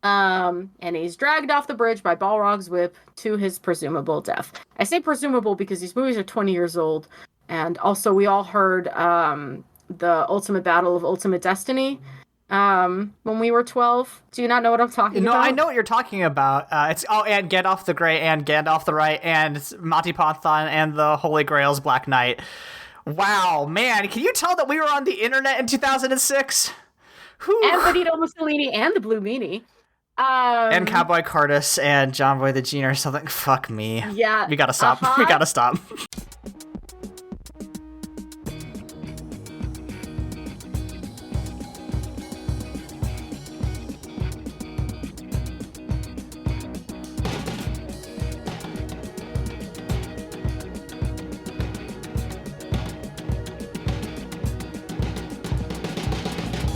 And he's dragged off the bridge by Balrog's whip to his presumable death. I say presumable because these movies are 20 years old, and also we all heard the Ultimate Battle of Ultimate Destiny when we were 12. Do you not know what I'm talking No, about? I know what you're talking about. It's and Gandalf the Grey and Gandalf the Right and Monty Python and the Holy Grail's Black Knight. Wow, man, can you tell that we were on the internet in 2006? And Benito Mussolini and the Blue Meanie. And Cowboy Curtis and John Boy the Gene or something. Fuck me. Yeah. We gotta stop. We gotta stop.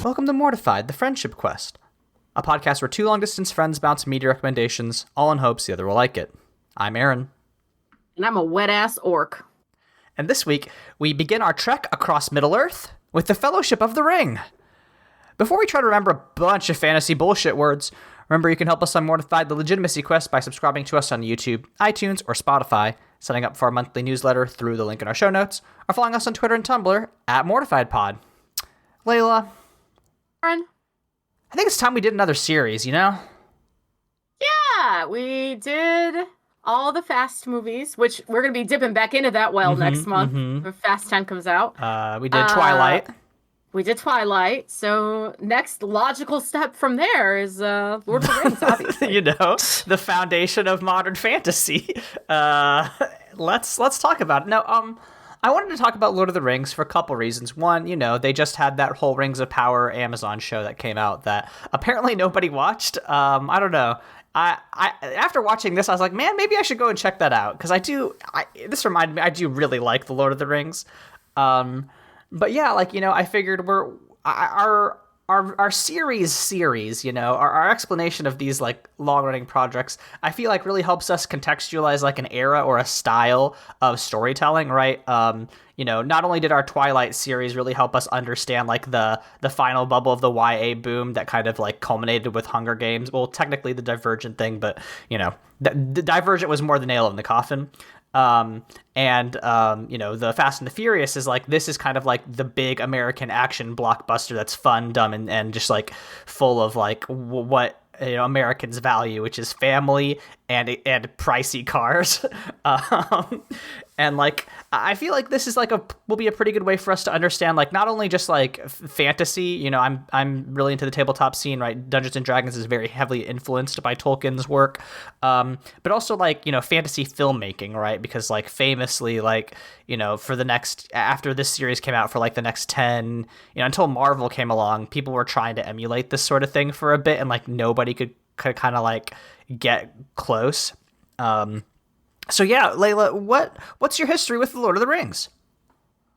Welcome to Mortified, the Friendship Quest, a podcast where two long-distance friends bounce media recommendations, all in hopes the other will like it. I'm Aaron. And I'm a wet-ass orc. And this week, we begin our trek across Middle-earth with the Fellowship of the Ring. Before we try to remember a bunch of fantasy bullshit words, remember you can help us on Mortified, the Legitimacy Quest, by subscribing to us on YouTube, iTunes, or Spotify, signing up for our monthly newsletter through the link in our show notes, or following us on Twitter and Tumblr at MortifiedPod. Leyla, Aaron? I think it's time we did another series, you know? Yeah, we did all the Fast movies, which we're going to be dipping back into that next month when Fast 10 comes out. We did Twilight. We did Twilight, so next logical step from there is Lord of the Rings, obviously. You know, the foundation of modern fantasy. Let's talk about it. Now, I wanted to talk about Lord of the Rings for a couple reasons. One, you know, they just had that whole Rings of Power Amazon show that came out that apparently nobody watched. I don't know. I after watching this, I was like, man, maybe I should go and check that out because this reminded me, I do really like the Lord of the Rings. But yeah, like, you know, I figured our series, you know, our explanation of these like long-running projects, I feel like really helps us contextualize like an era or a style of storytelling, right? You know, not only did our Twilight series really help us understand like the final bubble of the YA boom that kind of like culminated with Hunger Games. Well, technically the Divergent thing, but you know, the Divergent was more the nail in the coffin. You know, the Fast and the Furious is like, this is kind of like the big American action blockbuster that's fun, dumb, and just like full of like what, you know, Americans value, which is family and pricey cars. And like, I feel like this is like will be a pretty good way for us to understand like not only just like fantasy, you know, I'm really into the tabletop scene, right? Dungeons and Dragons is very heavily influenced by Tolkien's work, but also like, you know, fantasy filmmaking, right? Because like famously, like, you know, after this series came out for like the next 10, you know, until Marvel came along, people were trying to emulate this sort of thing for a bit, and like nobody could kind of like get close. So yeah, Leyla, what's your history with The Lord of the Rings?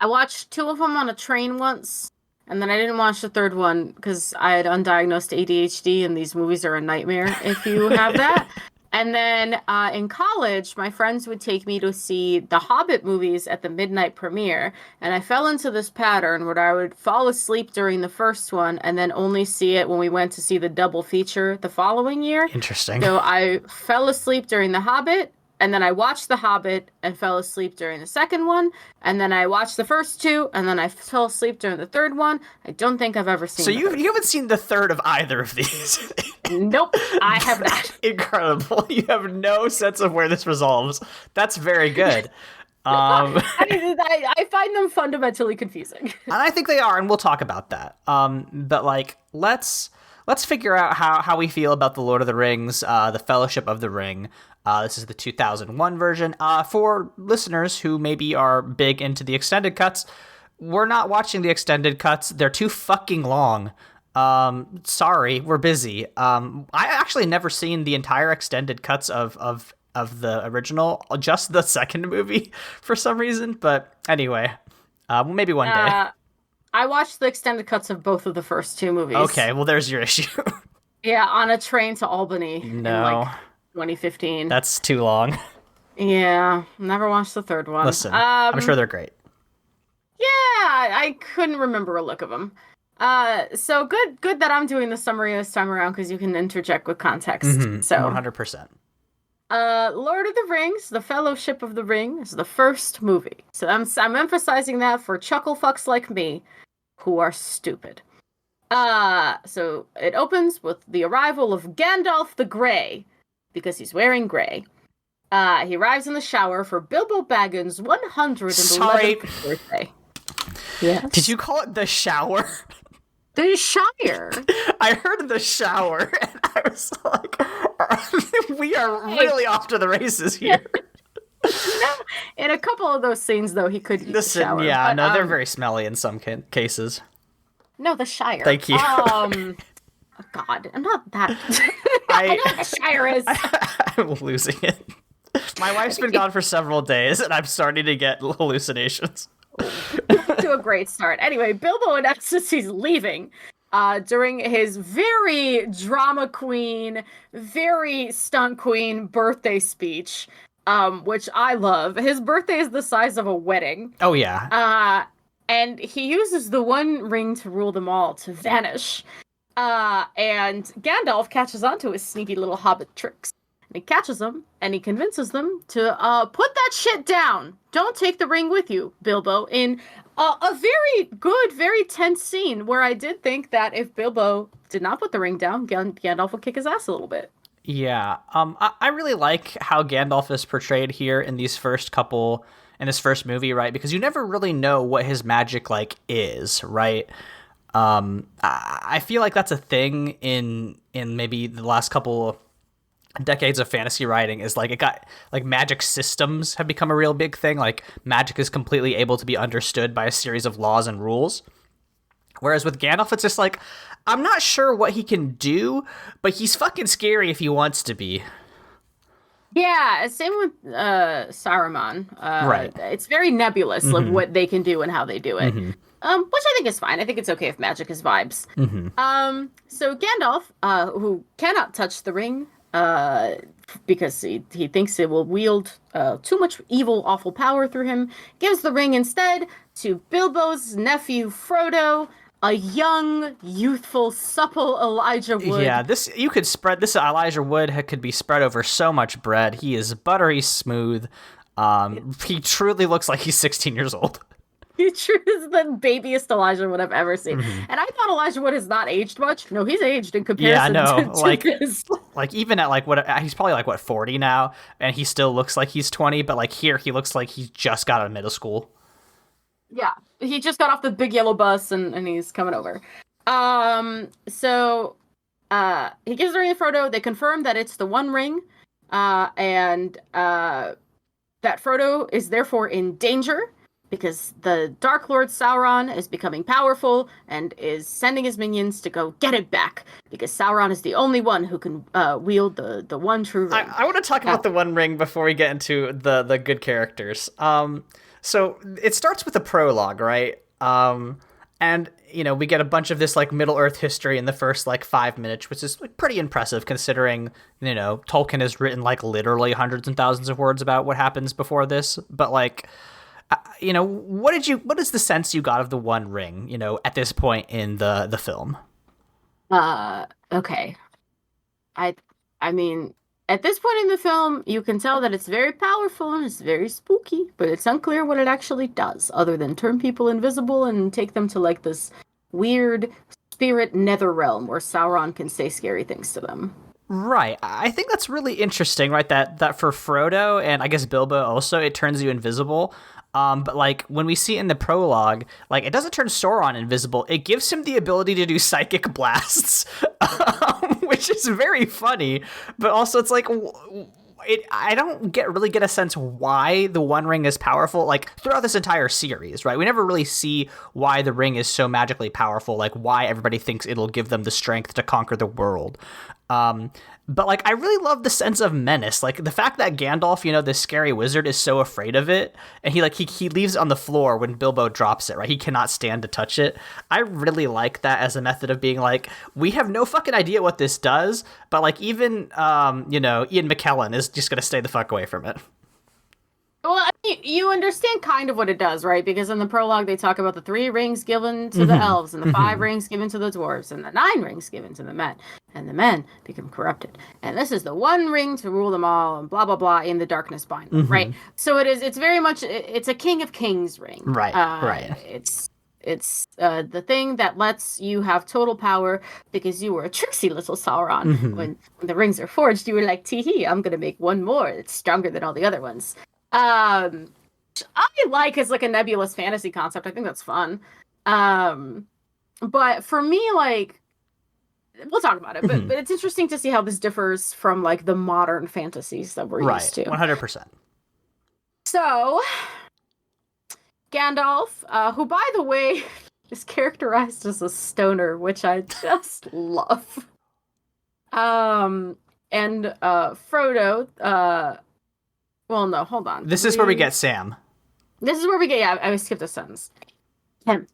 I watched 2 of them on a train once, and then I didn't watch the third one because I had undiagnosed ADHD, and these movies are a nightmare if you have that. And then in college, my friends would take me to see the Hobbit movies at the midnight premiere, and I fell into this pattern where I would fall asleep during the first one and then only see it when we went to see the double feature the following year. Interesting. So I fell asleep during The Hobbit, and then I watched The Hobbit and fell asleep during the second one, and then I watched the first 2, and then I fell asleep during the third one. I don't think I've ever seen. So you haven't seen the third of either of these? Nope, I have not. Incredible. You have no sense of where this resolves. That's very good. I find them fundamentally confusing. And I think they are, and we'll talk about that. But like, let's figure out how we feel about the Lord of the Rings, the Fellowship of the Ring. This is the 2001 version. For listeners who maybe are big into the extended cuts, we're not watching the extended cuts. They're too fucking long. Sorry, we're busy. I actually never seen the entire extended cuts of the original, just the second movie for some reason. But anyway, maybe one day. I watched the extended cuts of both of the first 2 movies. Okay, well, there's your issue. Yeah, on a train to Albany. No. In, like, 2015. That's too long. Yeah, never watched the third one. Listen, I'm sure they're great. Yeah, I couldn't remember a look of them. So good that I'm doing the summary this time around because you can interject with context. So, 100%. Lord of the Rings, The Fellowship of the Ring is the first movie. So I'm emphasizing that for chuckle fucks like me who are stupid. So it opens with the arrival of Gandalf the Grey because he's wearing gray. He arrives in the shower for Bilbo Baggins' 111th Sorry. birthday. Yeah. Did you call it the shower? The Shire. I heard the shower, and I was like, we are really off to the races here. In a couple of those scenes, though, he could use the shower. Yeah, but, no, they're very smelly in some cases. No, the Shire. Thank you. Oh God, I'm not that. I know what the Shire is. I'm losing it. My wife's been gone for several days, and I'm starting to get hallucinations. To a great start. Anyway, Bilbo in ecstasy's leaving during his very drama queen, very stunt queen birthday speech, which I love. His birthday is the size of a wedding. Oh, yeah. And he uses the one ring to rule them all to vanish. And Gandalf catches on to his sneaky little hobbit tricks. And he catches them, and he convinces them to put that shit down. Don't take the ring with you, Bilbo, in a very good, very tense scene where I did think that if Bilbo did not put the ring down, Gandalf would kick his ass a little bit. Yeah. I really like how Gandalf is portrayed here in this first movie, right? Because you never really know what his magic, is, right? I feel like that's a thing in maybe the last couple decades of fantasy writing is magic systems have become a real big thing. Like magic is completely able to be understood by a series of laws and rules. Whereas with Gandalf, it's just like, I'm not sure what he can do, but he's fucking scary if he wants to be. Yeah, same with Saruman. Right. It's very nebulous of what they can do and how they do it. Which I think is fine. I think it's okay if magic is vibes. So Gandalf, who cannot touch the ring, because he thinks it will wield too much evil, awful power through him, gives the ring instead to Bilbo's nephew Frodo, a young, youthful, supple Elijah Wood. Yeah, this Elijah Wood could be spread over so much bread. He is buttery smooth. He truly looks like he's 16 years old. He truly is the babiest Elijah Wood I've ever seen. And I thought Elijah Wood has not aged much. No, he's aged in comparison to this. Even at he's probably 40 now, and he still looks like he's 20, but here he looks like he's just got out of middle school. Yeah, he just got off the big yellow bus and he's coming over. So he gives the ring to Frodo. They confirm that it's the One Ring, and that Frodo is therefore in danger because the Dark Lord Sauron is becoming powerful and is sending his minions to go get it back because Sauron is the only one who can wield the one true ring. I want to talk about the One Ring before we get into the good characters. So it starts with a prologue, right? And, we get a bunch of this, Middle Earth history in the first, 5 minutes, which is pretty impressive considering, Tolkien has written, literally hundreds and thousands of words about what happens before this. But, what is the sense you got of the One Ring, at this point in the film? Okay. I mean, at this point in the film, you can tell that it's very powerful and it's very spooky, but it's unclear what it actually does, other than turn people invisible and take them to this weird spirit nether realm where Sauron can say scary things to them. Right. I think that's really interesting, right? That for Frodo and I guess Bilbo also, it turns you invisible. But when we see it in the prologue, it doesn't turn Sauron invisible. It gives him the ability to do psychic blasts, which is very funny. But also, it's I don't really get a sense why the One Ring is powerful. Throughout this entire series, right? We never really see why the ring is so magically powerful. Why everybody thinks it'll give them the strength to conquer the world. But I really love the sense of menace. The fact that Gandalf, this scary wizard, is so afraid of it, and he leaves it on the floor when Bilbo drops it, right? He cannot stand to touch it. I really like that as a method of being we have no fucking idea what this does, but even Ian McKellen is just gonna stay the fuck away from it. Well, I mean, you understand kind of what it does, right? Because in the prologue, they talk about the 3 rings given to the Mm-hmm. elves, and the Mm-hmm. 5 rings given to the dwarves, and the 9 rings given to the men, and the men become corrupted. And this is the one ring to rule them all, and blah blah blah. In the darkness bind them, right? Mm-hmm. So it is. It's very much. It's a King of Kings ring. Right. Right. It's the thing that lets you have total power because you were a tricksy little Sauron. Mm-hmm. When the rings are forged, you were like, tee hee, I'm gonna make one more. It's stronger than all the other ones. Um, I like as like a nebulous fantasy concept. I think that's fun. Um, but for me, like we'll talk about it. But Mm-hmm. but it's interesting to see how this differs from like the modern fantasies that we're Right. used to. 100%. So Gandalf, who by the way is characterized as a stoner, which I just love. And Frodo, well no, hold on. This is where we get Sam. This is where we get, yeah, I skipped a sentence. Him.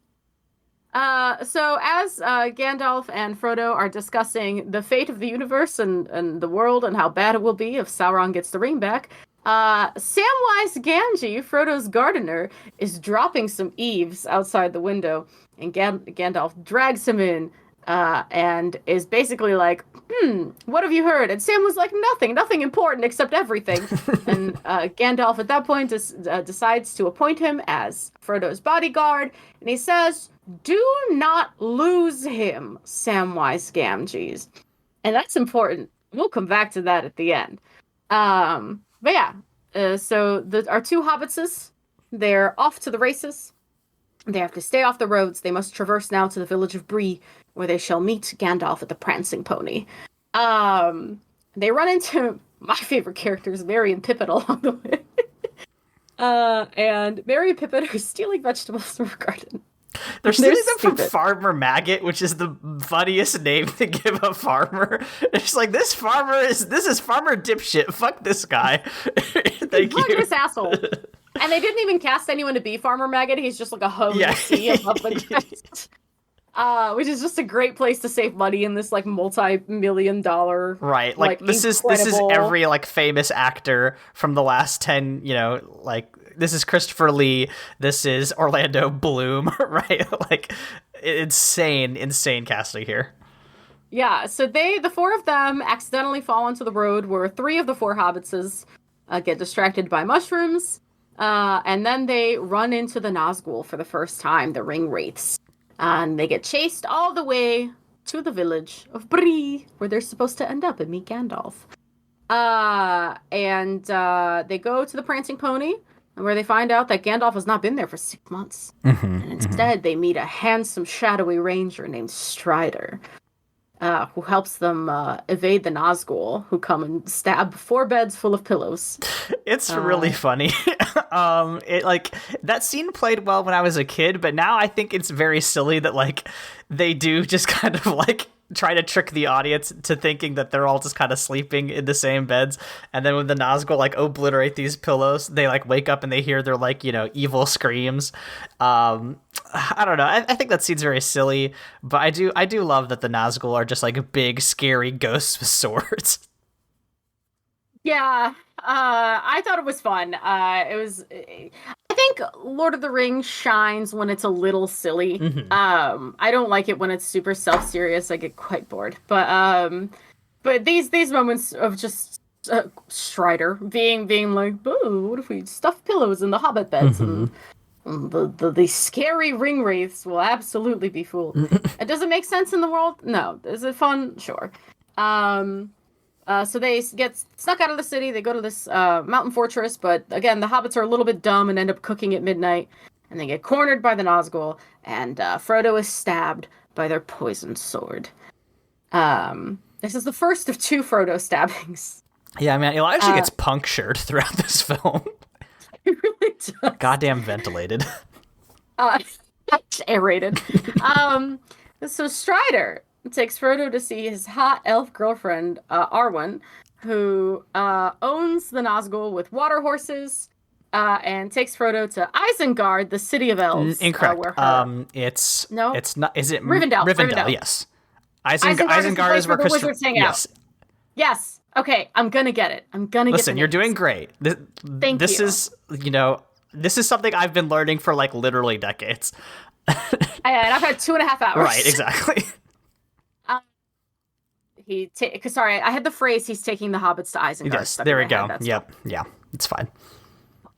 So as Gandalf and Frodo are discussing the fate of the universe and the world and how bad it will be if Sauron gets the ring back, Samwise Gamgee, Frodo's gardener, is dropping some eaves outside the window, and Gandalf drags him in, and is basically like, what have you heard? And Sam was like, nothing important except everything. And Gandalf at that point decides to appoint him as Frodo's bodyguard, and he says, do not lose him, Samwise Gamgees. And that's important. We'll come back to that at the end. But yeah, so our 2 hobbitses, they're off to the races. They have to stay off the roads. They must traverse now to the village of Bree, where they shall meet Gandalf at the prancing pony. They run into my favorite characters, Merry and Pippin, along the way. And Merry and Pippin are stealing vegetables from her garden. They're stealing them from stupid. Farmer Maggot, which is the funniest name to give a farmer. It's like, this is Farmer Dipshit. Fuck this guy. Thank Fuck you. this asshole. And they didn't even cast anyone to be Farmer Maggot. He's just like a hoe in the sea above the ground. Which is just a great place to save money in this like multi-million-dollar, Right, like this is every like famous actor from the last 10, like this is Christopher Lee, this is Orlando Bloom, right? Like insane casting here. Yeah, so the 4 of them accidentally fall onto the road where 3 of the 4 hobbitses get distracted by mushrooms, and then they run into the Nazgul for the first time, the ring wraiths. And they get chased all the way to the village of Bree, where they're supposed to end up and meet Gandalf. And they go to the prancing pony, where they find out that Gandalf has not been there for 6 months. And instead, they meet a handsome, shadowy ranger named Strider, who helps them evade the Nazgul, who come and stab 4 beds full of pillows. It's really funny. It like that scene played well when I was a kid, but now I think it's very silly that like they do just kind of like try to trick the audience to thinking that they're all just kind of sleeping in the same beds, and then when the Nazgul like obliterate these pillows, they like wake up and they hear their like evil screams. I don't know. I think that scene's very silly, but I do love that the Nazgul are just like big scary ghosts with swords. Yeah, I thought it was fun. I think Lord of the Rings shines when it's a little silly. I don't like it when it's super self-serious. I get quite bored. But these moments of just Strider being like, "Boo, what if we stuff pillows in the hobbit beds?" And the scary ring wraiths will absolutely be fooled. Does it make sense in the world? No. Is it fun? Sure. So they get snuck out of the city. They go to this mountain fortress, but again, the hobbits are a little bit dumb and end up cooking at midnight. And they get cornered by the Nazgul, and Frodo is stabbed by their poisoned sword. This is the first of 2 Frodo stabbings. Yeah, man, Elijah gets punctured throughout this film. It really does. Goddamn ventilated. Aerated. So Strider takes Frodo to see his hot elf girlfriend, Arwen, who owns the Nazgul with water horses, and takes Frodo to Isengard, the city of elves. Incorrect. It's not. Is it Rivendell? Rivendell, yes. Isengard is is where wizards hang out. Yes. Yes. Okay, I'm gonna get it. I'm gonna get Listen, the you're names. doing great. Thank This you. is, this is something I've been learning for like literally decades. And I've had 2.5 hours. Right, exactly. Um, sorry, I had the phrase "he's taking the hobbits to Isengard." Yes, stuck there in we my head, go. that's Yep, yeah, it's fine.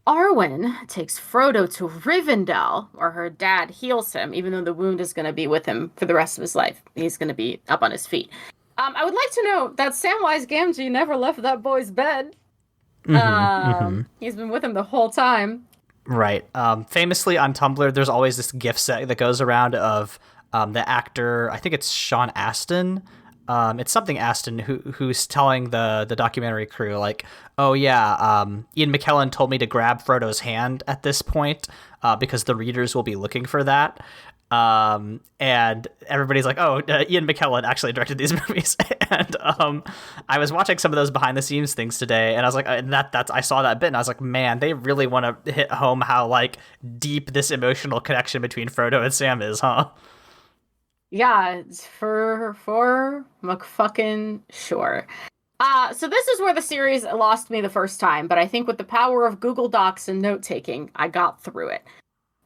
Arwen takes Frodo to Rivendell, where her dad heals him, even though the wound is going to be with him for the rest of his life. He's going to be up on his feet. I would like to know that Samwise Gamgee never left that boy's bed. He's been with him the whole time. Right. Famously on Tumblr, there's always this GIF set that goes around of the actor. I think it's Sean Astin. It's something Aston who's telling the documentary crew like, oh yeah, Ian McKellen told me to grab Frodo's hand at this point because the readers will be looking for that. And everybody's like, oh, Ian McKellen actually directed these movies. And I was watching some of those behind the scenes things today, and I was like, that's I saw that bit, and I was like, man, they really want to hit home how like deep this emotional connection between Frodo and Sam is, huh? Yeah, it's for McFucking sure. So this is where the series lost me the first time, but I think with the power of Google Docs and note-taking, I got through it.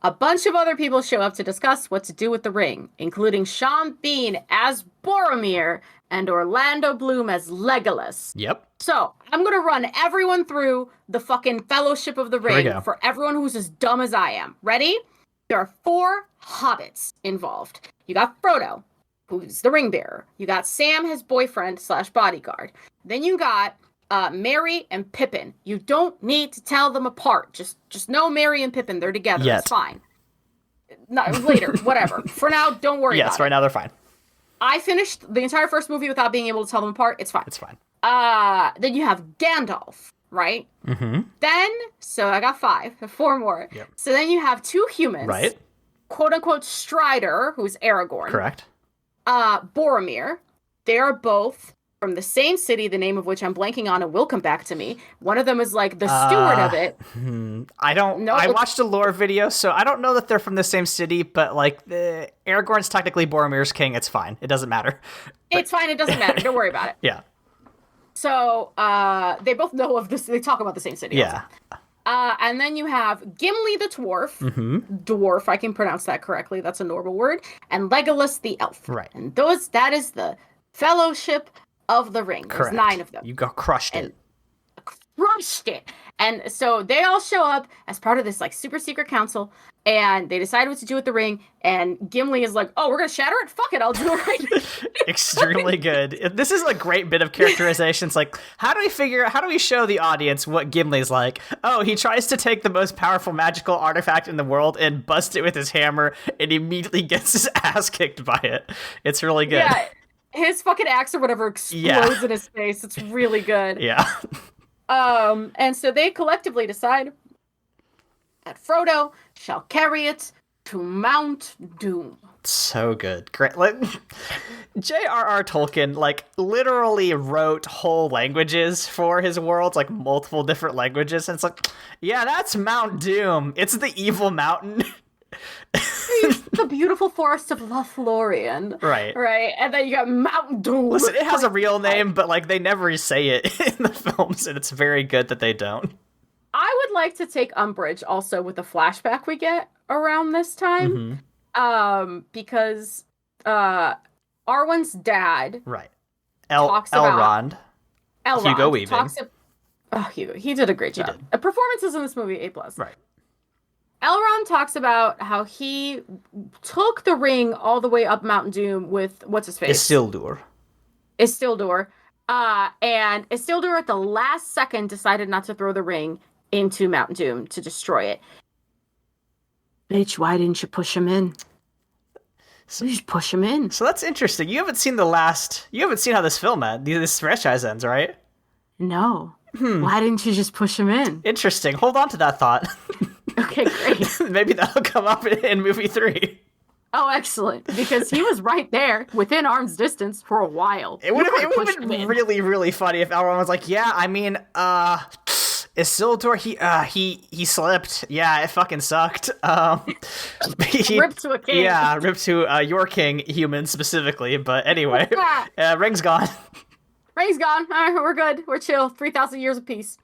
A bunch of other people show up to discuss what to do with the ring, including Sean Bean as Boromir and Orlando Bloom as Legolas. Yep. So, I'm gonna run everyone through the fucking Fellowship of the Ring for everyone who's as dumb as I am. Ready? There are 4 hobbits involved. You got Frodo, who's the ring bearer. You got Sam, his boyfriend / bodyguard. Then you got Merry and Pippin. You don't need to tell them apart. Just know Merry and Pippin. They're together. It's fine. No, later, whatever. For now, don't worry about it. Yes, right now they're fine. I finished the entire first movie without being able to tell them apart. It's fine. It's fine. Then you have Gandalf, right? Mm-hmm. Then, so I got 5. 4 more. Yep. So then you have 2 humans. Right. Quote unquote Strider, who's Aragorn. Correct. Boromir. They are both from the same city, the name of which I'm blanking on and will come back to me. One of them is like the steward of it. I watched a lore video, so I don't know that they're from the same city, but like Aragorn's technically Boromir's king. It's fine. It doesn't matter. It's fine. It doesn't matter. Don't worry about it. Yeah. So they both know of this. They talk about the same city. Yeah. Also. And then you have Gimli the dwarf. Mm-hmm. Dwarf, I can pronounce that correctly. That's a normal word. And Legolas the elf. Right. And that is the Fellowship of the Ring. There's 9 of them. You got crushed it. Crushed it. And so they all show up as part of this like super secret council, and they decide what to do with the ring. And Gimli is like, "Oh, we're gonna shatter it. Fuck it, I'll do it right." Extremely good. This is a great bit of characterization. It's like, how do we show the audience what Gimli's like? Oh, he tries to take the most powerful magical artifact in the world and bust it with his hammer, and immediately gets his ass kicked by it. It's really good. Yeah, his fucking axe or whatever explodes in his face. It's really good. Yeah. And so they collectively decide that Frodo shall carry it to Mount Doom. So good. Great. Like, J.R.R. Tolkien, like, literally wrote whole languages for his worlds, like, multiple different languages. And it's like, yeah, that's Mount Doom. It's the evil mountain. The beautiful forest of Lothlorien. Right. Right. And then you got Mount Doom. Listen, it has a real name, but, like, they never say it in the films, and it's very good that they don't. I would like to take umbrage also with the flashback we get around this time. Mm-hmm. Because Arwen's dad right. talks about Elrond. Hugo Weaving. Hugo. He did a great job. Performances in this movie, A+. Right. Elrond talks about how he took the ring all the way up Mount Doom with, what's his face? Isildur. And Isildur at the last second decided not to throw the ring into Mount Doom to destroy it. Bitch, why didn't you push him in? So you just push him in. So that's interesting. You haven't seen how this film ends. This franchise ends, right? No. Why didn't you just push him in? Interesting. Hold on to that thought. Okay, great. Maybe that'll come up in movie 3. Oh, excellent. Because he was right there, within arm's distance, for a while. It would have been really, really funny if everyone was like, yeah, I mean, Isildur, he slipped. Yeah, it fucking sucked. Ripped to a king. Yeah, ripped to your king, human specifically. But anyway, ring's gone. Ring's gone. All right, we're good. We're chill. 3,000 years of peace.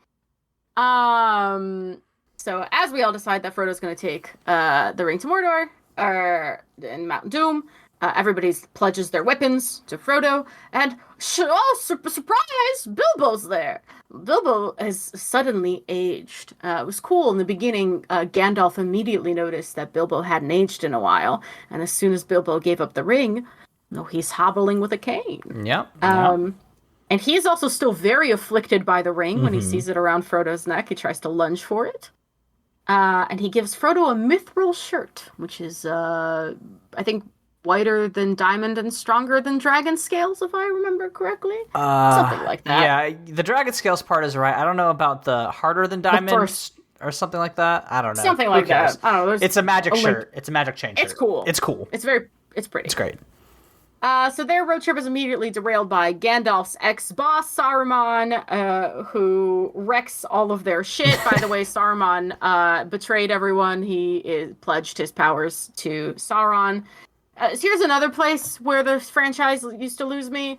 So as we all decide that Frodo's going to take the ring to Mordor, in Mount Doom, everybody pledges their weapons to Frodo, and surprise, Bilbo's there. Bilbo has suddenly aged. It was cool in the beginning. Gandalf immediately noticed that Bilbo hadn't aged in a while, and as soon as Bilbo gave up the ring, no, he's hobbling with a cane. Yep. And he is also still very afflicted by the ring. When he sees it around Frodo's neck, he tries to lunge for it. And he gives Frodo a mithril shirt, which is, I think, whiter than diamond and stronger than dragon scales, if I remember correctly. Something like that. Yeah, the dragon scales part is right. I don't know about the harder than diamond or something like that. I don't know. Something like that. I don't know. It's a magic shirt. It's a magic chain shirt. It's cool. It's cool. It's pretty. It's great. So their road trip is immediately derailed by Gandalf's ex-boss, Saruman, who wrecks all of their shit. By the way, Saruman betrayed everyone. He pledged his powers to Sauron. So here's another place where the franchise used to lose me.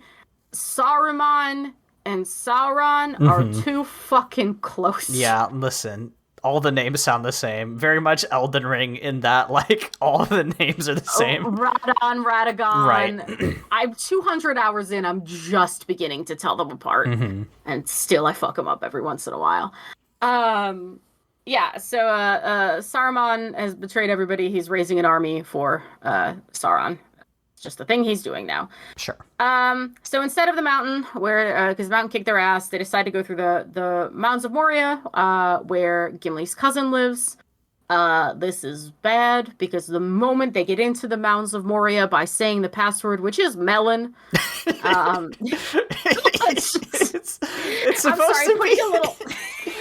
Saruman and Sauron are too fucking close. Yeah, listen. All the names sound the same. Very much Elden Ring in that, like, all the names are the same. Radon, Radagon. Right. I'm 200 hours in. I'm just beginning to tell them apart. And still I fuck them up every once in a while. Yeah, so Saruman has betrayed everybody. He's raising an army for Sauron. It's just the thing he's doing now. Sure. So instead of the mountain, where because the mountain kicked their ass, they decide to go through the mountains of Moria, where Gimli's cousin lives. This is bad because the moment they get into the mountains of Moria by saying the password, which is melon, it's supposed to be putting a little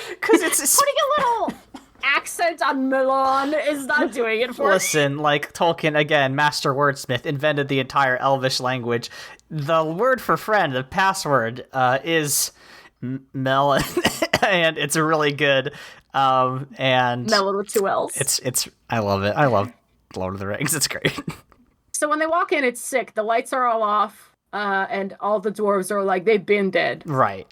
because it's putting a little accent on melon is not doing it for Listen, like Tolkien, again, master wordsmith, invented the entire Elvish language. The word for friend, the password, is melon, and it's really good. And melon with two L's. It's I love it. I love Lord of the Rings. It's great. So when they walk in, it's sick. The lights are all off, and all the dwarves are like, they've been dead. Right.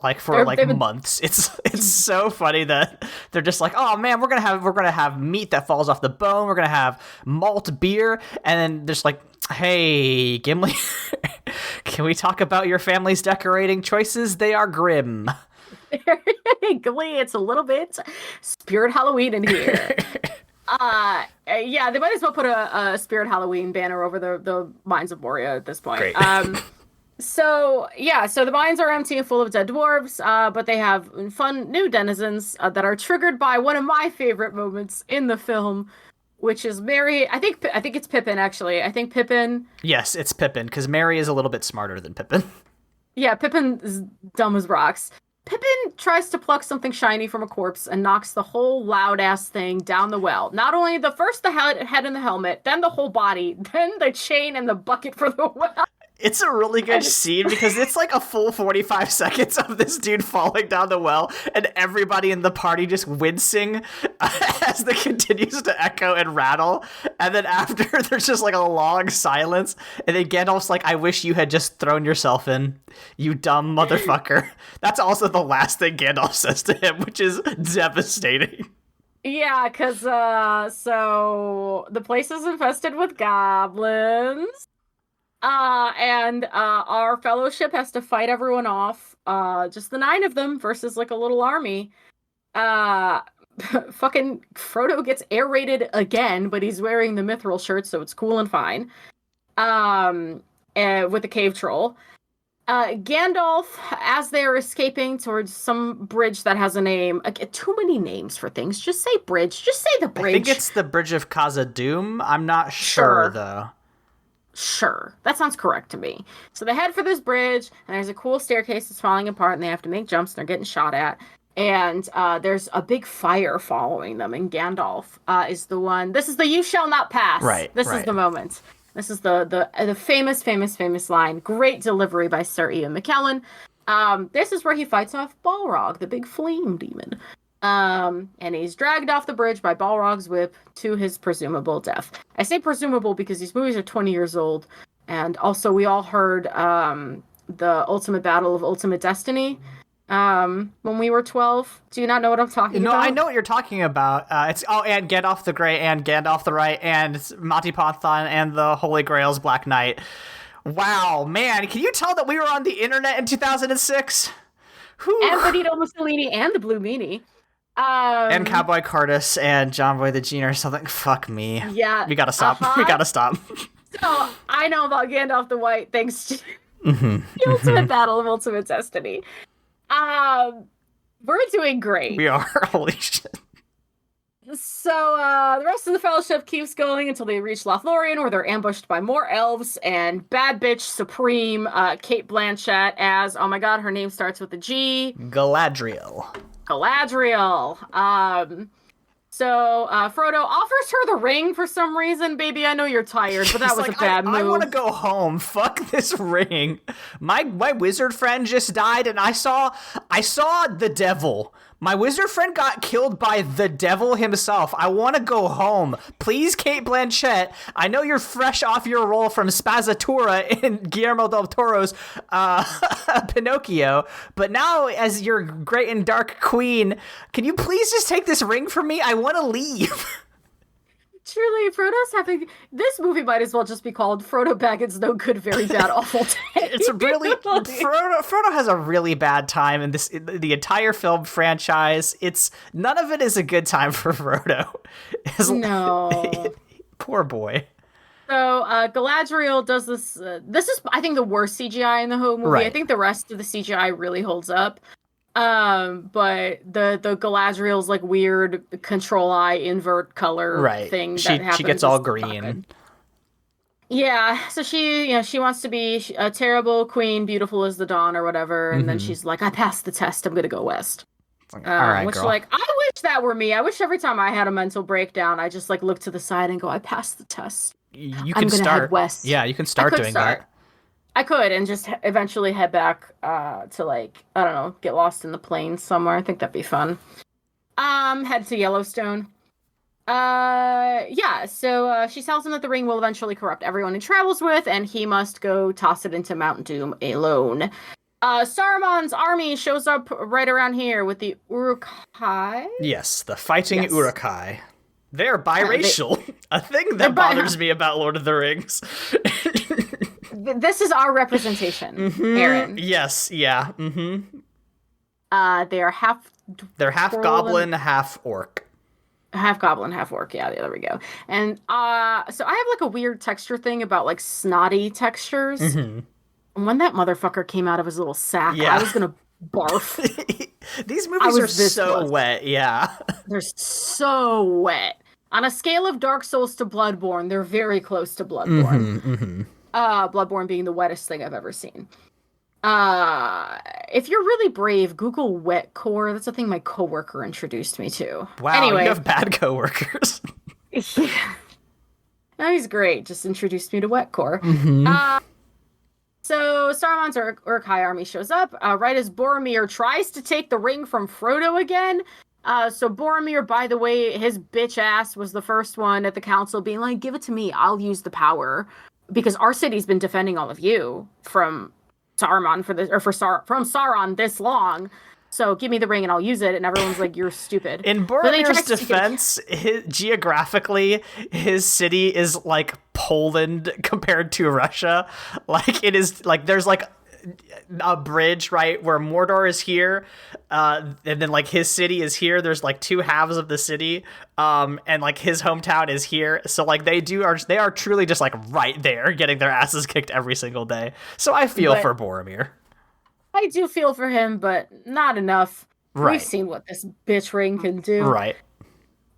Like for months. It's so funny that they're just like, oh man, we're gonna have meat that falls off the bone. We're gonna have malt beer, and then there's like, hey, Gimli, can we talk about your family's decorating choices? They are grim. Gimli, it's a little bit Spirit Halloween in here. Yeah, they might as well put a Spirit Halloween banner over the mines of Moria at this point. Great. So the mines are empty and full of dead dwarves, but they have fun new denizens that are triggered by one of my favorite moments in the film, which is Merry. I think it's Pippin, actually. I think Pippin. Yes, it's Pippin, because Merry is a little bit smarter than Pippin. Yeah, Pippin is dumb as rocks. Pippin tries to pluck something shiny from a corpse and knocks the whole loud-ass thing down the well. Not only the head and the helmet, then the whole body, then the chain and the bucket for the well. It's a really good scene because it's like a full 45 seconds of this dude falling down the well and everybody in the party just wincing as it continues to echo and rattle. And then after, there's just like a long silence. And then Gandalf's like, I wish you had just thrown yourself in, you dumb motherfucker. That's also the last thing Gandalf says to him, which is devastating. Yeah, because so the place is infested with goblins. And our fellowship has to fight everyone off. Just the 9 of them versus like a little army. Fucking Frodo gets aerated again, but he's wearing the mithril shirt, so it's cool and fine. With the cave troll. Gandalf, as they're escaping towards some bridge that has a name. Too many names for things. Just say bridge. Just say the bridge. I think it's the Bridge of Khazad-dûm. I'm not sure though. Sure, that sounds correct to me. So they head for this bridge, and there's a cool staircase that's falling apart, and they have to make jumps, and they're getting shot at. And there's a big fire following them, and Gandalf is the one. This is the "You shall not pass." Right. This is the moment. This is the famous line. Great delivery by Sir Ian McKellen. This is where he fights off Balrog, the big flame demon. And he's dragged off the bridge by Balrog's whip to his presumable death. I say presumable because these movies are 20 years old, and also we all heard the Ultimate Battle of Ultimate Destiny when we were 12. Do you not know what I'm talking No, about? I know what you're talking about. It's and Gandalf the Grey and Gandalf the Right and Monty Python and the Holy Grail's Black Knight. Wow, man, can you tell that we were on the internet in 2006? And Benito Mussolini and the Blue Meanie. And Cowboy Curtis and John Boy the Gene or something. Fuck me. Yeah. We gotta stop. We gotta stop. So I know about Gandalf the White thanks to the Ultimate Battle of Ultimate Destiny. We're doing great. We are. Holy shit. So the rest of the Fellowship keeps going until they reach Lothlorien, where they're ambushed by more elves and bad bitch supreme Cate Blanchett as, oh my god, her name starts with a G. Galadriel. So Frodo offers her the ring for some reason. Baby, I know you're tired, but that was like, a bad move. I want to go home. Fuck this ring. My wizard friend just died, and I saw the devil. My wizard friend got killed by the devil himself. I want to go home. Please, Cate Blanchett. I know you're fresh off your role from Spazzatura in Guillermo del Toro's Pinocchio, but now as your great and dark queen, can you please just take this ring from me? I want to leave. Truly, Frodo's having... This movie might as well just be called Frodo Baggins' No Good, Very Bad, Awful Day. It's really... Frodo has a really bad time in the entire film franchise. None of it is a good time for Frodo. No. Poor boy. So, Galadriel does this... this is, I think, the worst CGI in the whole movie. Right. I think the rest of the CGI really holds up. But the Galadriel's like weird control eye invert color thing that happens. She gets all green. Yeah, so she wants to be a terrible queen, beautiful as the dawn or whatever, and then she's like, I passed the test, I'm gonna go west. Like, all right, which girl. like, I wish that were me. I wish every time I had a mental breakdown, I just like look to the side and go, I passed the test. You can start head west. Yeah, you can start doing that. I could, and just eventually head back to, like, I don't know, get lost in the plains somewhere. I think that'd be fun. Head to Yellowstone. So she tells him that the ring will eventually corrupt everyone he travels with, and he must go toss it into Mount Doom alone. Saruman's army shows up right around here with the Uruk-hai? Yes, the fighting Uruk-hai. They're biracial. A thing that bothers me about Lord of the Rings. This is our representation, Aaron. Yes, yeah. They are half... They're half goblin, half orc. Half goblin, half orc. Yeah, there we go. And so I have like a weird texture thing about like snotty textures. And when that motherfucker came out of his little sack, I was gonna barf. These movies are so wet, yeah. They're so wet. On a scale of Dark Souls to Bloodborne, they're very close to Bloodborne. Bloodborne being the wettest thing I've ever seen. If you're really brave, Google wet core. That's a thing my coworker introduced me to. Wow, anyway, you have bad coworkers. Yeah. No, he's great. Just introduced me to wet core. So Saruman's Uruk-hai army shows up right as Boromir tries to take the ring from Frodo again. So Boromir, by the way, his bitch ass was the first one at the council being like, give it to me, I'll use the power. Because our city's been defending all of you from Saruman from Sauron this long. So give me the ring and I'll use it. And everyone's like, you're stupid. In Boromir's defense, geographically, his city is like Poland compared to Russia. Like it is like there's like a bridge, right, where Mordor is here, and then like his city is here. There's like two halves of the city, and like his hometown is here. So like they are truly just like right there, getting their asses kicked every single day. So I feel for Boromir. I do feel for him, but not enough. Right. We've seen what this bitch ring can do. Right.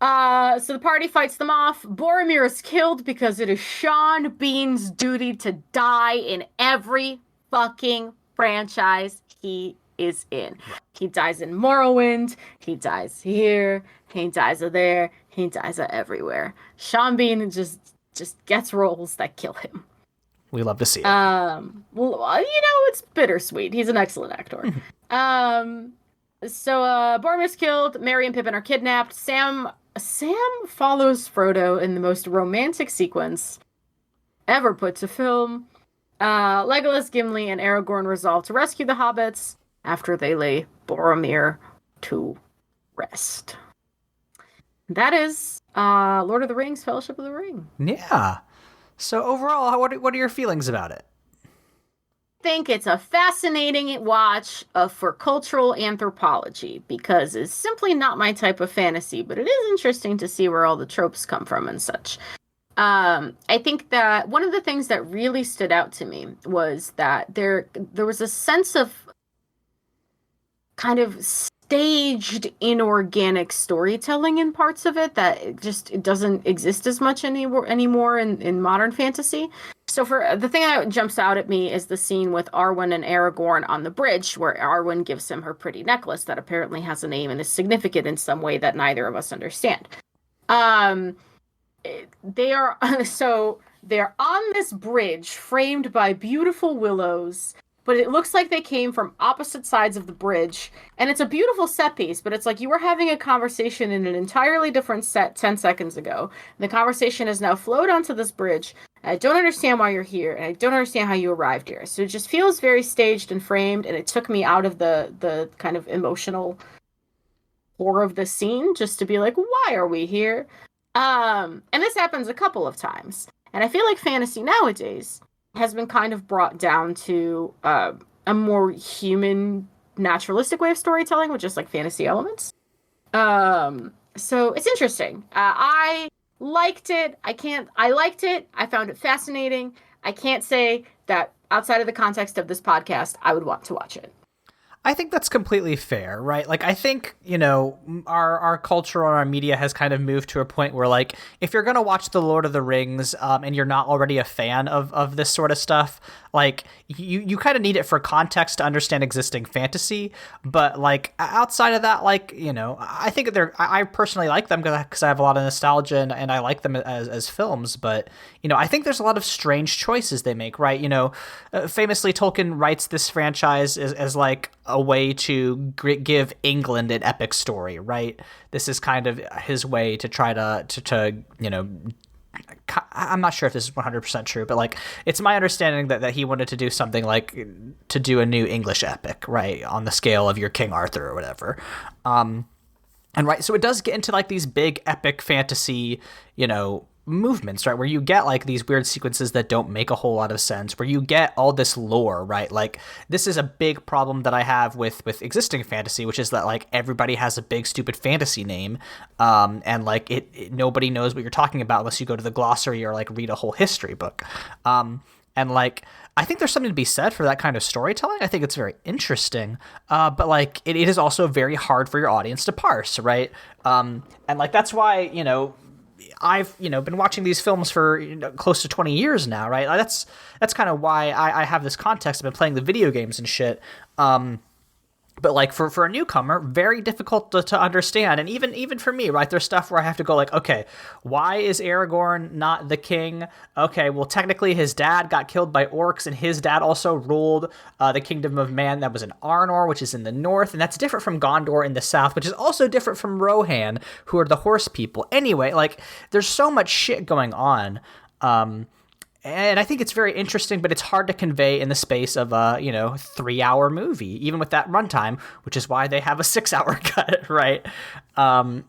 So the party fights them off. Boromir is killed because it is Sean Bean's duty to die in every fucking franchise he is in. He dies in Morrowind, he dies here, he dies there, he dies everywhere. Sean Bean just gets roles that kill him. We love to see it. Well, it's bittersweet. He's an excellent actor. So Boromir's killed, Merry and Pippin are kidnapped. Sam follows Frodo in the most romantic sequence ever put to film. Legolas, Gimli, and Aragorn resolve to rescue the hobbits after they lay Boromir to rest. That is Lord of the Rings, Fellowship of the Ring. Yeah. So overall, what are your feelings about it? Think it's a fascinating watch for cultural anthropology because it's simply not my type of fantasy, but it is interesting to see where all the tropes come from and such. I think that one of the things that really stood out to me was that there was a sense of kind of staged inorganic storytelling in parts of it that it doesn't exist as much anymore in modern fantasy. So for the thing that jumps out at me is the scene with Arwen and Aragorn on the bridge where Arwen gives him her pretty necklace that apparently has a name and is significant in some way that neither of us understand. Um they are so they're on this bridge framed by beautiful willows, but it looks like they came from opposite sides of the bridge, and it's a beautiful set piece, but it's like you were having a conversation in an entirely different set 10 seconds ago. The conversation has now flowed onto this bridge. I don't understand why you're here, and I don't understand how you arrived here. So it just feels very staged and framed, and it took me out of the kind of emotional horror of the scene just to be like, why are we here? And this happens a couple of times. And I feel like fantasy nowadays has been kind of brought down to a more human, naturalistic way of storytelling, with just like fantasy elements. So it's interesting. I liked it. I liked it. I found it fascinating. I can't say that outside of the context of this podcast, I would want to watch it. I think that's completely fair, right? Like, I think, our culture or our media has kind of moved to a point where, like, if you're going to watch The Lord of the Rings and you're not already a fan of this sort of stuff, like, you kind of need it for context to understand existing fantasy. But, like, outside of that, like, I think I personally like them because I have a lot of nostalgia and I like them as films. But, I think there's a lot of strange choices they make, right? Famously, Tolkien writes this franchise as like a way to give England an epic story, right? This is kind of his way to try to I'm not sure if this is 100% true, but like it's my understanding that he wanted to do something like to do a new English epic, right, on the scale of your King Arthur or whatever. And right, so it does get into like these big epic fantasy, movements, right, where you get like these weird sequences that don't make a whole lot of sense, where you get all this lore, right? Like this is a big problem that I have with existing fantasy, which is that like everybody has a big stupid fantasy name, and like it nobody knows what you're talking about unless you go to the glossary or like read a whole history book. And like I think there's something to be said for that kind of storytelling. I think it's very interesting, but like it is also very hard for your audience to parse, right? And like that's why I've been watching these films for close to 20 years now, right? That's kind of why I have this context. I've been playing the video games and shit. But like for a newcomer, very difficult to understand. And even for me, right, there's stuff where I have to go like, okay, why is Aragorn not the king? Okay, well, technically his dad got killed by orcs, and his dad also ruled the kingdom of man that was in Arnor, which is in the north, and that's different from Gondor in the south, which is also different from Rohan, who are the horse people. Anyway, like there's so much shit going on. And I think it's very interesting, but it's hard to convey in the space of a 3-hour movie, even with that runtime, which is why they have a 6-hour cut, right? I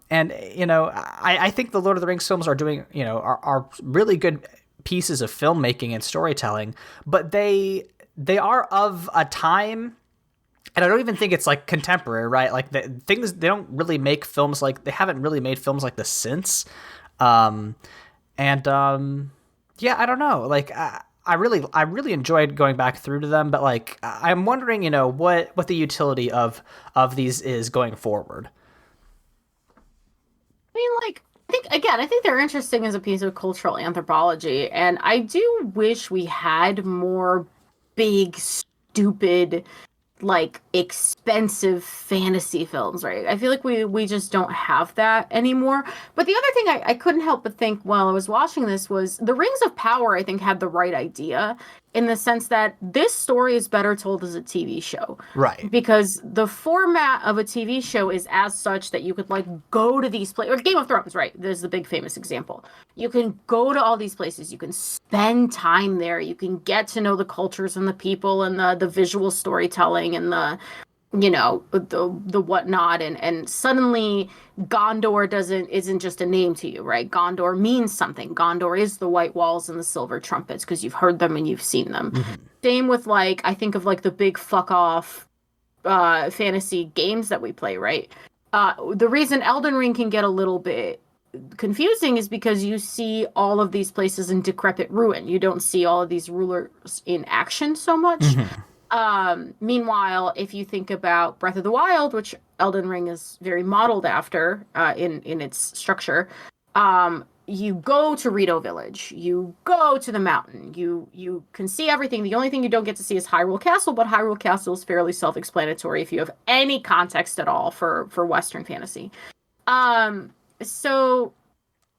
think the Lord of the Rings films are doing are really good pieces of filmmaking and storytelling, but they are of a time. And I don't even think it's like contemporary, right? Like they don't really make films like they haven't really made films like this since. Yeah, I don't know. Like, I really enjoyed going back through to them, but like, I'm wondering, what the utility of these is going forward. I mean, like, I think they're interesting as a piece of cultural anthropology, and I do wish we had more big, stupid, like expensive fantasy films, right? I feel like we just don't have that anymore. But the other thing I couldn't help but think while I was watching this was the Rings of Power, I think, had the right idea in the sense that this story is better told as a TV show. Right. Because the format of a TV show is as such that you could like go to these places. Or Game of Thrones, right? There's the big famous example. You can go to all these places. You can spend time there. You can get to know the cultures and the people and the visual storytelling and the the whatnot, and suddenly Gondor isn't just a name to you, right? Gondor means something. Gondor is the white walls and the silver trumpets because you've heard them and you've seen them. Same with like, I think of like the big fuck off fantasy games that we play, right? The reason Elden Ring can get a little bit confusing is because you see all of these places in decrepit ruin. You don't see all of these rulers in action so much. Meanwhile, if you think about Breath of the Wild, which Elden Ring is very modeled after in its structure, you go to Rito Village, you go to the mountain, you can see everything. The only thing you don't get to see is Hyrule Castle, but Hyrule Castle is fairly self-explanatory if you have any context at all for Western fantasy. So,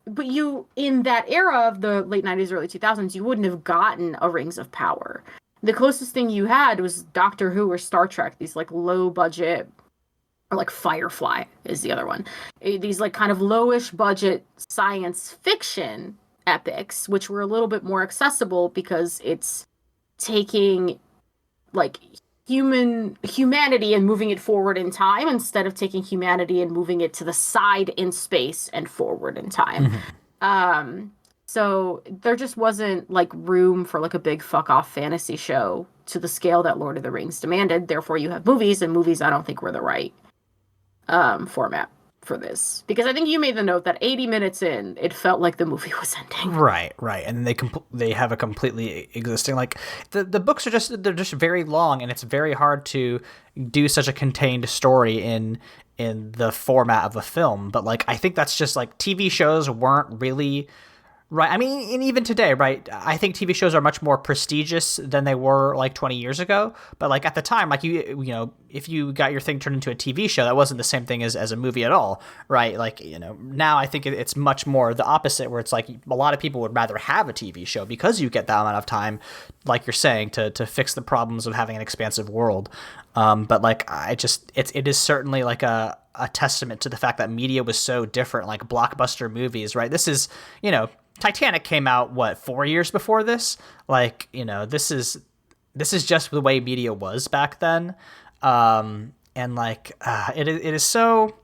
but you, in that era of the late 90s, early 2000s, you wouldn't have gotten a Rings of Power. The closest thing you had was Doctor Who or Star Trek, these like low budget, or like Firefly is the other one. These like kind of lowish budget science fiction epics, which were a little bit more accessible because it's taking like humanity and moving it forward in time instead of taking humanity and moving it to the side in space and forward in time. So there just wasn't like room for like a big fuck off fantasy show to the scale that Lord of the Rings demanded. Therefore, you have movies, and movies I don't think were the right format for this. Because I think you made the note that 80 minutes in, it felt like the movie was ending. Right. And they have a completely existing, like the books are they're just very long, and it's very hard to do such a contained story in the format of a film. But like I think that's just like TV shows weren't really. Right. I mean, and even today, right, I think TV shows are much more prestigious than they were like 20 years ago. But like at the time, like you know, if you got your thing turned into a TV show, that wasn't the same thing as a movie at all. Right. Like, now I think it's much more the opposite, where it's like a lot of people would rather have a TV show because you get that amount of time, like you're saying, to fix the problems of having an expansive world. But like it is certainly like a testament to the fact that media was so different, like blockbuster movies, right? This is, Titanic came out 4 years before this. Like, this is just the way media was back then. And like it is so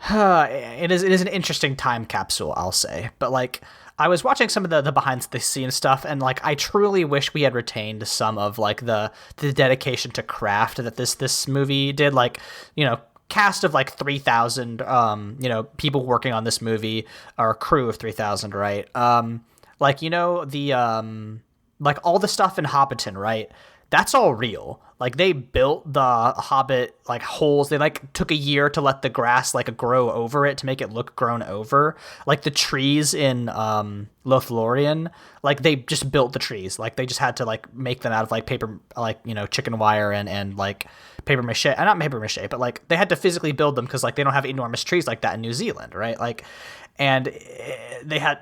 it is an interesting time capsule, I'll say. But like I was watching some of the behind the scenes stuff, and like I truly wish we had retained some of like the dedication to craft that this movie did. Like, cast of like 3,000 people working on this movie, or a crew of 3,000, right? Like, the like all the stuff in Hobbiton, right? That's all real. Like they built the Hobbit like holes. They like took a year to let the grass like grow over it to make it look grown over. Like the trees in LOTH1, like they just built the trees. Like they just had to like make them out of like paper, like chicken wire and like paper mache. Not paper mache, but like they had to physically build them because like they don't have enormous trees like that in New Zealand, right? Like, and they had.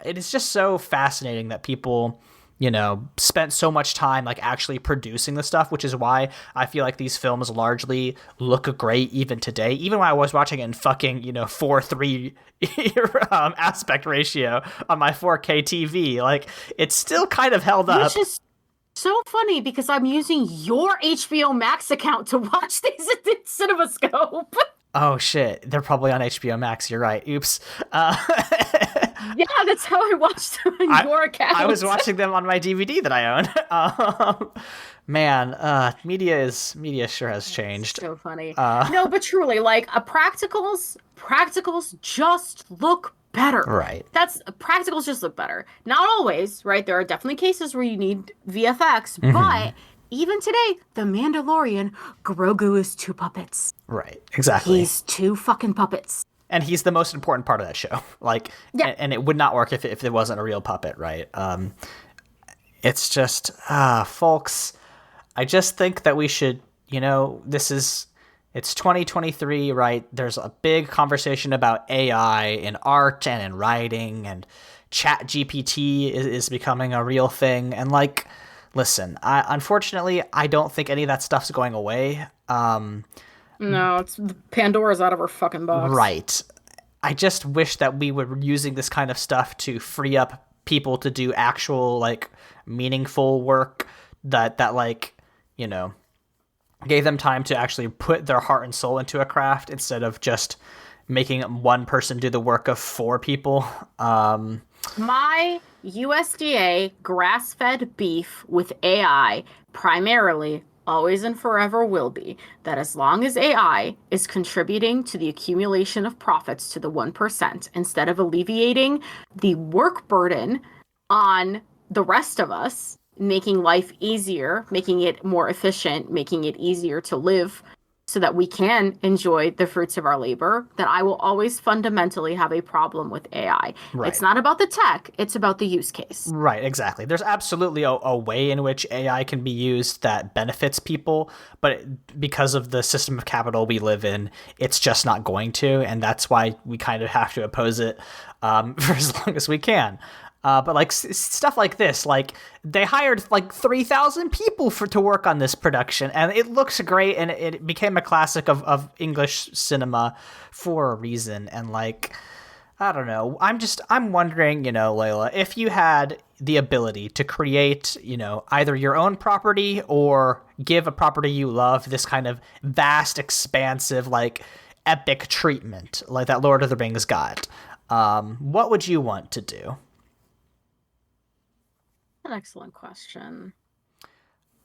It is just so fascinating that people spent so much time like actually producing the stuff, which is why I feel like these films largely look great even today. Even when I was watching it in fucking 4:3 aspect ratio on my 4K TV, like it's still kind of held up. Which is so funny because I'm using your HBO Max account to watch these in CinemaScope. Oh shit, they're probably on HBO Max. You're right. Oops. Yeah, that's how I watched them on your account. I was watching them on my DVD that I own. Man, media sure has changed. So funny. No, but truly, like practicals just look better. Right. Practicals just look better. Not always, right? There are definitely cases where you need VFX, but even today, The Mandalorian, Grogu is 2 puppets. Right, exactly. He's 2 fucking puppets. And he's the most important part of that show. Like, yeah. And it would not work if it wasn't a real puppet, right? It's just, folks, I just think that we should, it's 2023, right? There's a big conversation about AI in art and in writing and Chat GPT is becoming a real thing. And like, listen, unfortunately, I don't think any of that stuff's going away. No, it's Pandora's out of her fucking box. Right. I just wish that we were using this kind of stuff to free up people to do actual, like, meaningful work that like, you know, gave them time to actually put their heart and soul into a craft instead of just making one person do the work of four people. My USDA grass-fed beef with AI primarily always and forever will be that as long as AI is contributing to the accumulation of profits to the 1%, instead of alleviating the work burden on the rest of us, making life easier, making it more efficient, making it easier to live so that we can enjoy the fruits of our labor, then I will always fundamentally have a problem with AI. Right. It's not about the tech, it's about the use case. Right, exactly. There's absolutely a way in which AI can be used that benefits people, but because of the system of capital we live in, it's just not going to, and that's why we kind of have to oppose it for as long as we can. But like stuff like this, like they hired like 3,000 people to work on this production, and it looks great, and it became a classic of English cinema for a reason. And like, I don't know, I'm wondering, you know, Leyla, if you had the ability to create, you know, either your own property or give a property you love this kind of vast, expansive, like epic treatment like that Lord of the Rings got, what would you want to do? An excellent question.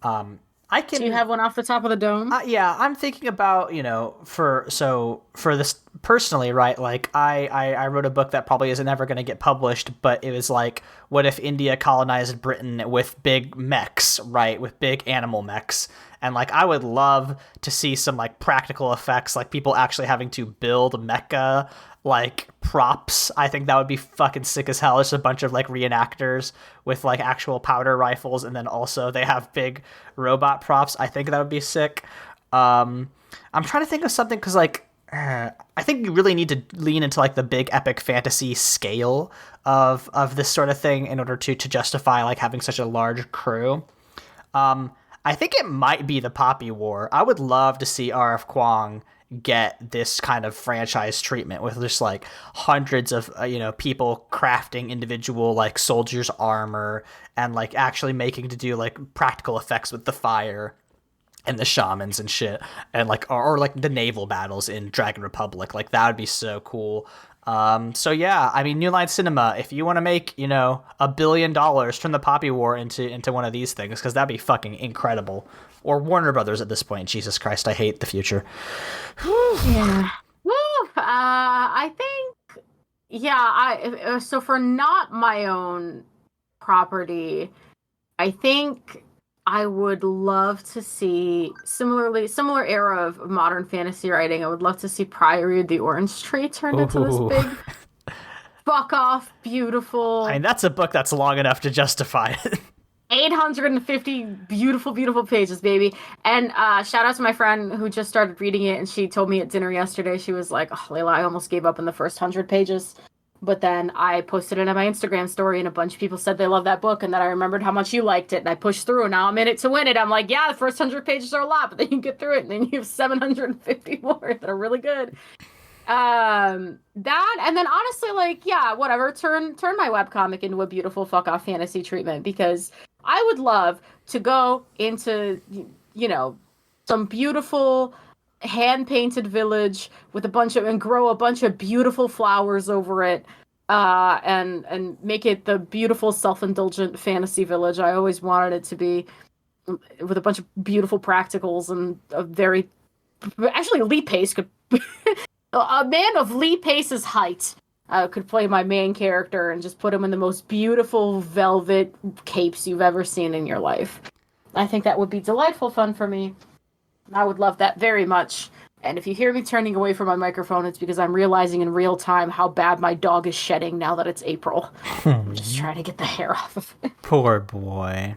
I can. Do you have one off the top of the dome? Yeah, I'm thinking about, you know, for this personally, right? Like I wrote a book that probably isn't ever going to get published, but it was like, what if India colonized Britain with big mechs, right? With big animal mechs. And like, I would love to see some like practical effects, like people actually having to build mecha like props. I think that would be fucking sick as hell. Just a bunch of like reenactors with like actual powder rifles, and then also they have big robot props. I think that would be sick. I'm trying to think of something because like I think you really need to lean into like the big epic fantasy scale of this sort of thing in order to justify like having such a large crew. I think it might be the Poppy War. I would love to see R.F. Kuang get this kind of franchise treatment with just like hundreds of you know, people crafting individual like soldiers' armor and like actually making to do like practical effects with the fire and the shamans and shit, and like or like the naval battles in Dragon Republic. Like that would be so cool. So yeah, I mean, New Line Cinema, if you want to make, you know, $1 billion, turn the Poppy War into one of these things, because that'd be fucking incredible. Or Warner Brothers at this point. Jesus Christ, I hate the future. Yeah. Woo! I think, yeah, so for not my own property, I think I would love to see similar era of modern fantasy writing. I would love to see Priory of the Orange Tree turned into this big fuck off beautiful. I mean, that's a book that's long enough to justify it. 850 beautiful pages, baby. And shout out to my friend who just started reading it, and she told me at dinner yesterday, she was like, oh, Leyla, I almost gave up in the first 100 pages. But then I posted it on my Instagram story, and a bunch of people said they love that book, and then I remembered how much you liked it, and I pushed through, and now I'm in it to win it. I'm like, yeah, the first 100 pages are a lot, but then you get through it, and then you have 750 more that are really good. That, and then honestly, like, yeah, whatever, turn my webcomic into a beautiful fuck off fantasy treatment, because I would love to go into, you know, some beautiful hand-painted village with and grow a bunch of beautiful flowers over it, and make it the beautiful self-indulgent fantasy village I always wanted it to be, with a bunch of beautiful practicals and actually Lee Pace could a man of Lee Pace's height could play my main character and just put him in the most beautiful velvet capes you've ever seen in your life. I think that would be delightful fun for me. I would love that very much. And if you hear me turning away from my microphone, it's because I'm realizing in real time how bad my dog is shedding now that it's April. I'm just trying to get the hair off of it. Poor boy.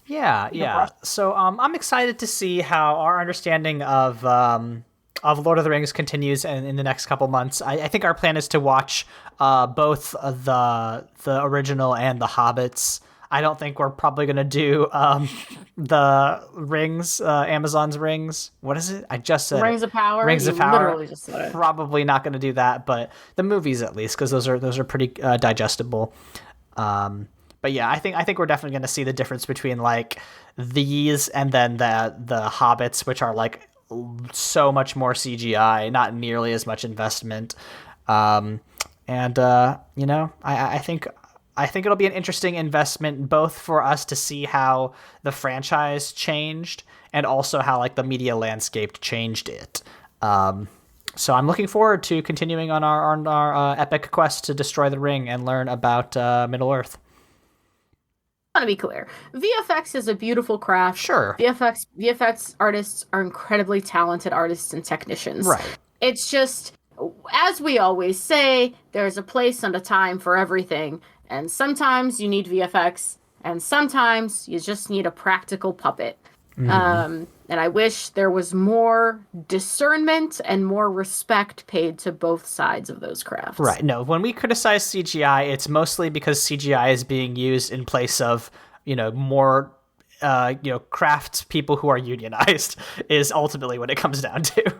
Yeah. So I'm excited to see how our understanding of of Lord of the Rings continues in the next couple months. I think our plan is to watch both the original and the Hobbits. I don't think we're probably going to do the Rings, Amazon's Rings. What is it? I just said Rings of Power. Rings of You Power. literally just said it. Probably not going to do that, but the movies at least, because those are pretty digestible. But yeah, I think we're definitely going to see the difference between like these and then the Hobbits, which are like so much more CGI, not nearly as much investment. I think it'll be an interesting investment both for us to see how the franchise changed and also how like the media landscape changed it. So I'm looking forward to continuing on our epic quest to destroy the ring and learn about Middle Earth. I want to be clear. VFX is a beautiful craft. Sure. VFX artists are incredibly talented artists and technicians. Right. It's just, as we always say, there's a place and a time for everything. And sometimes you need VFX, and sometimes you just need a practical puppet. Mm-hmm. And I wish there was more discernment and more respect paid to both sides of those crafts. Right. No, when we criticize CGI, it's mostly because CGI is being used in place of, more, craft people who are unionized is ultimately what it comes down to.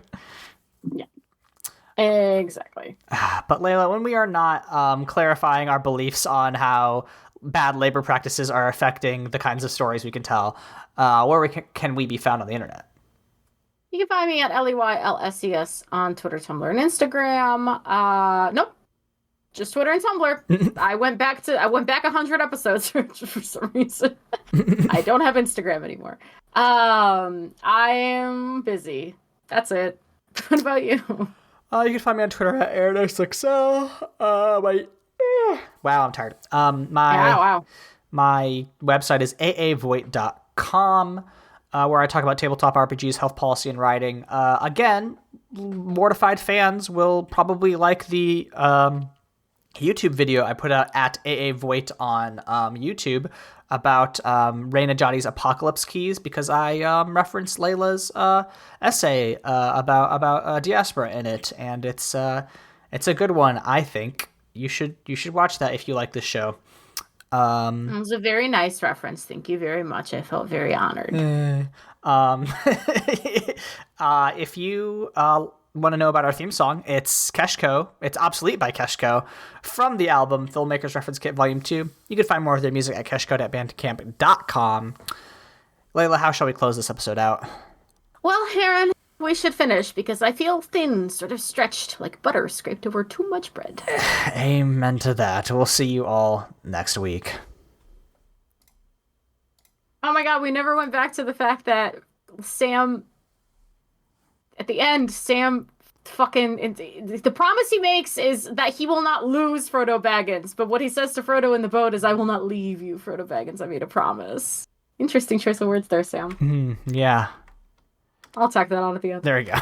Yeah. Exactly. But Leyla, when we are not clarifying our beliefs on how bad labor practices are affecting the kinds of stories we can tell, where can we be found on the internet? You can find me at LEYLSES on Twitter, Tumblr, and Instagram. Nope, just Twitter and Tumblr. I went back 100 episodes for some reason. I don't have Instagram anymore. I am busy. That's it. What about you? You can find me on Twitter at AaronXXL. Wow, I'm tired. My website is aavoit.com, where I talk about tabletop RPGs, health policy, and writing. Again, Mortified fans will probably like the YouTube video I put out at aavoit on YouTube about Reyna Jotti's Apocalypse Keys, because I referenced Leyla's essay about diaspora in it, and it's a good one. I think you should watch that if you like this show. It was a very nice reference. Thank you very much. I felt very honored. If you want to know about our theme song, it's Keshko. It's Obsolete by Keshko from the album Filmmakers Reference Kit Volume 2. You can find more of their music at keshko.bandcamp.com. Leyla, how shall we close this episode out? Well, Aaron, we should finish because I feel thin, sort of stretched like butter scraped over too much bread. Amen to that. We'll see you all next week. Oh my god, we never went back to the fact that Sam... At the end, Sam the promise he makes is that he will not lose Frodo Baggins, but what he says to Frodo in the boat is, I will not leave you, Frodo Baggins. I made a promise. Interesting choice of words there, Sam. Yeah. I'll tack that on at the end. There we go.